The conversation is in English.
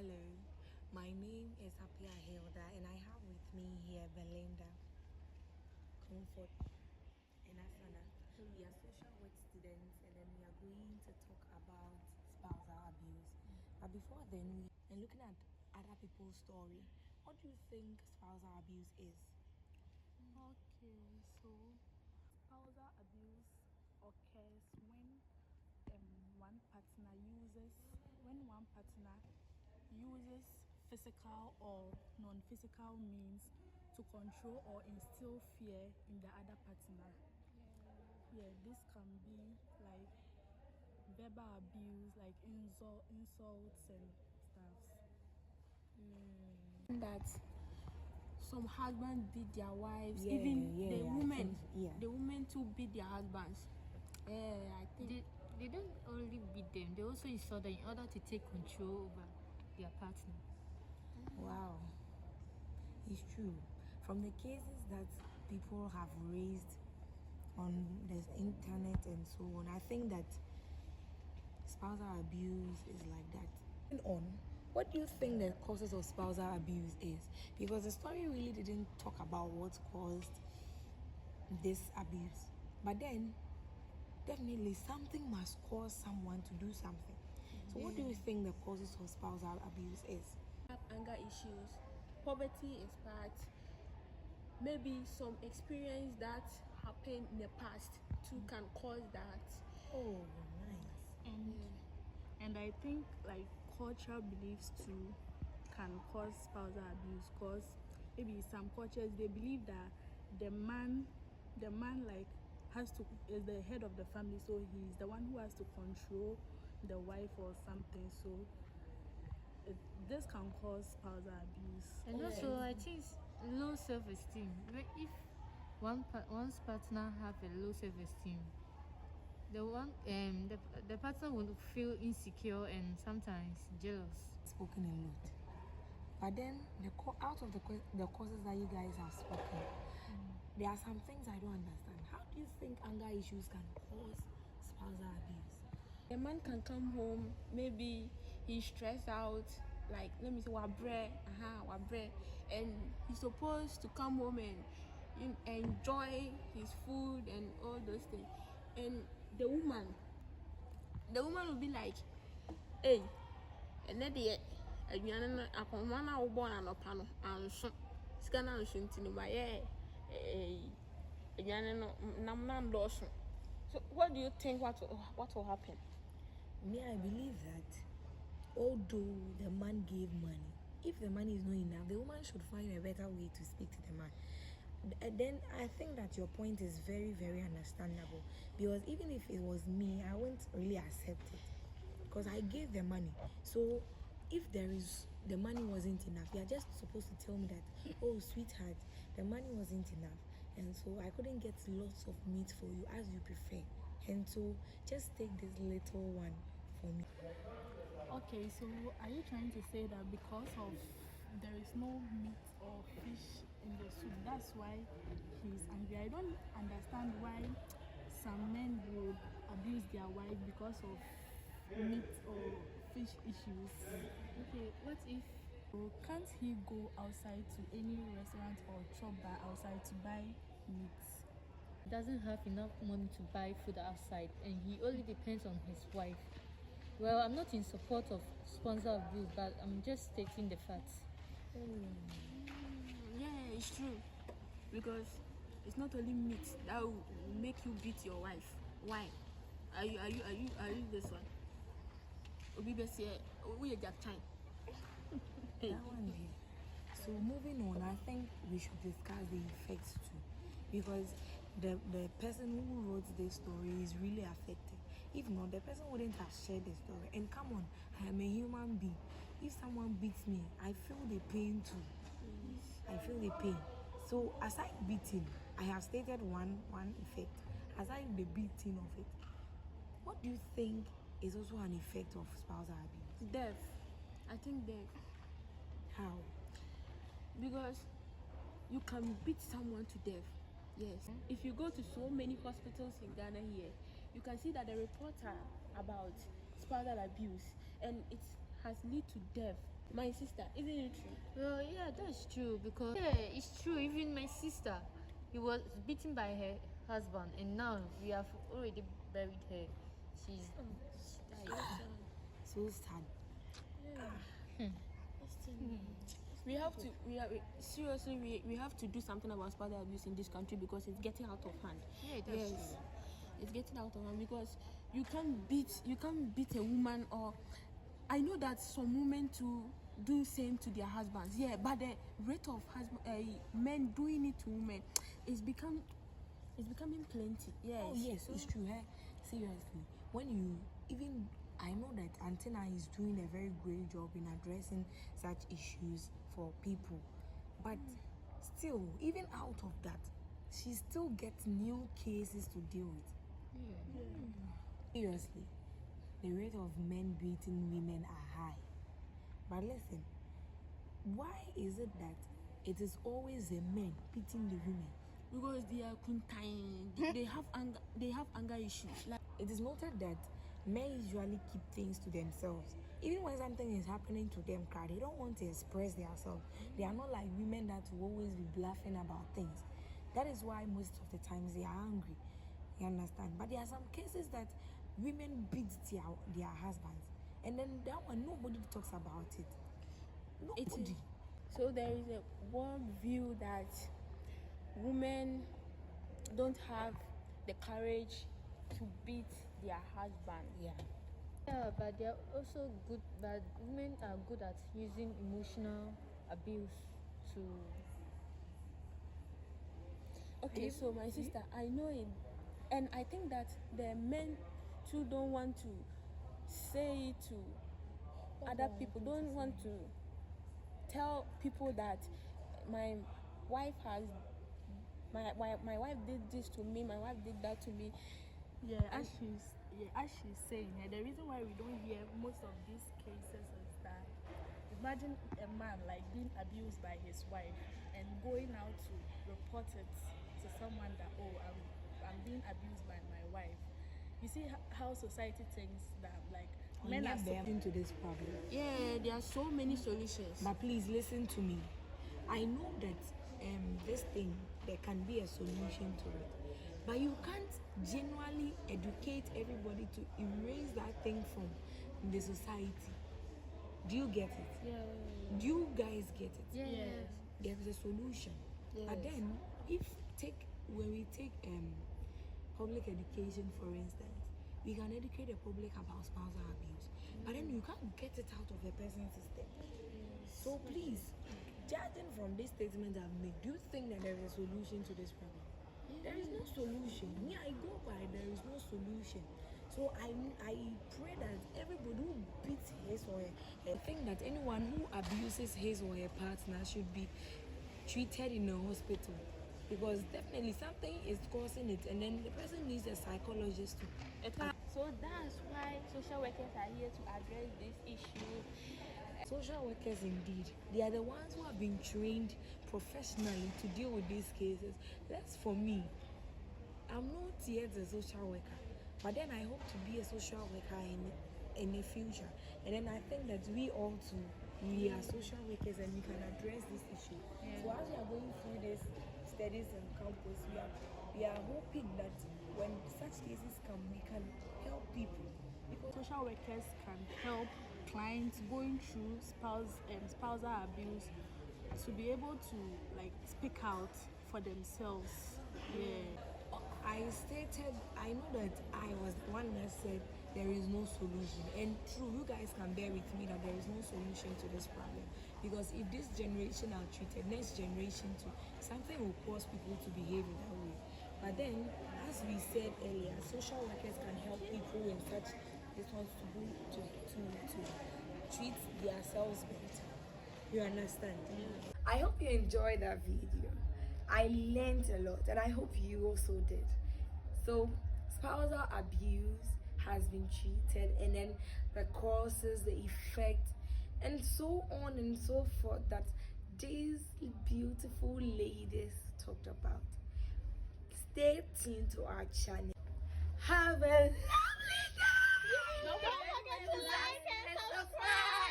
Hello, my name is Apia Hilda, and I have with me here Belinda, Comfort, and Asana. We are social work students, and then we are going to talk about spousal abuse. But before then, and looking at other people's story, what do you think spousal abuse is? Okay, so spousal abuse occurs when one partner uses physical or non-physical means to control or instill fear in the other partner. Yeah, this can be like verbal abuse, like insults and stuffs. That some husbands beat their wives, the women too beat their husbands. I think They don't only beat them, they also insult them in order to take control over their partner. Wow, it's true. From the cases that people have raised on the internet and so on, I think that spousal abuse is like that. On what do you think the causes of spousal abuse is? Because the story really didn't talk about what caused this abuse, but then definitely something must cause someone to do something. So what do you think the causes of spousal abuse is? have anger issues, poverty is part, maybe some experience that happened in the past too can cause that. Oh, nice. And I think like cultural beliefs too can cause spousal abuse, because maybe some cultures they believe that the man like is the head of the family, so he's the one who has to control the wife or something. So this can cause spousal abuse. And also, I think it's low self-esteem. If one's partner have a low self-esteem, the partner will feel insecure and sometimes jealous. Spoken a lot, but then out of the causes that you guys have spoken, there are some things I don't understand. How do you think anger issues can cause spousal abuse? A man can come home, maybe he's stressed out, like let me say wabre, and he's supposed to come home and enjoy his food and all those things. And the woman will be like, hey, and then the aduane no akoma na wo born anopa no anso sika na anso ntini ba ye aduane no nam na ndoso. So what do you think what will happen? Me, I believe that although the man gave money, if the money is not enough, the woman should find a better way to speak to the man. And then I think that your point is very, very understandable, because even if it was me, I wouldn't really accept it because I gave the money. So if the money wasn't enough, you're just supposed to tell me that, oh sweetheart, the money wasn't enough, and so I couldn't get lots of meat for you as you prefer, and so just take this little one for me. Okay, so are you trying to say that because of there is no meat or fish in the soup, that's why he's angry? I don't understand why some men would abuse their wife because of meat or fish issues. Okay, what if can't he go outside to any restaurant or shop bar outside to buy meat? He doesn't have enough money to buy food outside and he only depends on his wife. Well, I'm not in support of spousal abuse, but I'm just stating the facts. Yeah, it's true, because it's not only meat that will make you beat your wife. Why? Are you this one? Obi Bessie, we that time. That one here. So moving on, I think we should discuss the effects too, because the person who wrote this story is really affected. If not, the person wouldn't have shared the story. And come on, I am a human being. If someone beats me, I feel the pain too. I feel the pain. So aside beating, I have stated one effect. Aside the beating of it, what do you think is also an effect of spousal abuse? Death. I think death. How? Because you can beat someone to death. Yes. If you go to so many hospitals in Ghana here, you can see that the reports are about spousal abuse and it has led to death. My sister, isn't it true? Well, yeah, that's true because yeah, it's true. Even my sister, he was beaten by her husband, and now we have already buried her. She died. So sad. We have to do something about spousal abuse in this country because it's getting out of hand. Yeah, that's Yes, true. it's getting out of hand because you can't beat a woman. Or I know that some women too do same to their husbands. Yeah, but the rate of men doing it to women is becoming plenty. Yes. Oh yes, it's true. Hey, seriously, when you even I know that Antenna is doing a very great job in addressing such issues for people, but still, even out of that, she still gets new cases to deal with. Seriously, the rate of men beating women are high. But listen, why is it that it is always the men beating the women? Because they are kuntain. They have anger issues. Like, It is noted that men usually keep things to themselves. Even when something is happening to them, they don't want to express themselves. They are not like women that will always be bluffing about things. That is why most of the times they are angry. You understand? But there are some cases that women beat their husbands, and then that one nobody talks about it. Nobody. so there is a world view that women don't have the courage to beat their husband. Yeah. Yeah, but they're also good. But women are good at using emotional abuse to. Okay, so my sister, I know it, and I think that the men too don't want to say it to other people. Don't want to tell people that my wife has my wife did this to me. My wife did that to me. As she's saying, the reason why we don't hear most of these cases is that imagine a man like being abused by his wife and going out to report it to someone that I'm being abused by my wife. You see how society thinks that like men are into this problem. Yeah, there are so many solutions. But please listen to me. I know that this thing there can be a solution to it, but you can't genuinely educate everybody to erase that thing from the society. Do you get it? Yeah. Do you guys get it? Yes. There is a solution. But then when we take public education, for instance, we can educate the public about spousal abuse, but then you can't get it out of a person's system. So please, judging from this statement I've made, do you think that there is a solution to this problem? There is no solution. Me, I go by there is no solution. So I pray that everybody who beats his or her, I think that anyone who abuses his or her partner should be treated in a hospital, because definitely something is causing it, and then the person needs a psychologist too. So that's why social workers are here to address this issue. Social workers, indeed, they are the ones who have been trained professionally to deal with these cases. That's for me. I'm not yet a social worker, but then I hope to be a social worker in the future. And then I think that we all too, we are social workers and we can address this issue. So as we are going through these studies on campus, we are hoping that when such cases come, we can help people. Because social workers can help clients going through spousal abuse to be able to like speak out for themselves. I know that I was the one that said there is no solution, and true, you guys can bear with me that there is no solution to this problem, because if this generation are treated, next generation too, something will cause people to behave in that way. But then, as we said earlier, social workers can help people in such this ones to treat themselves better. You understand? I hope you enjoyed that video. I learned a lot, and I hope you also did. So, spousal abuse has been treated, and then the causes, the effect, and so on and so forth that these beautiful ladies talked about. Stay tuned to our channel. Have a lovely day! Don't forget to like and subscribe.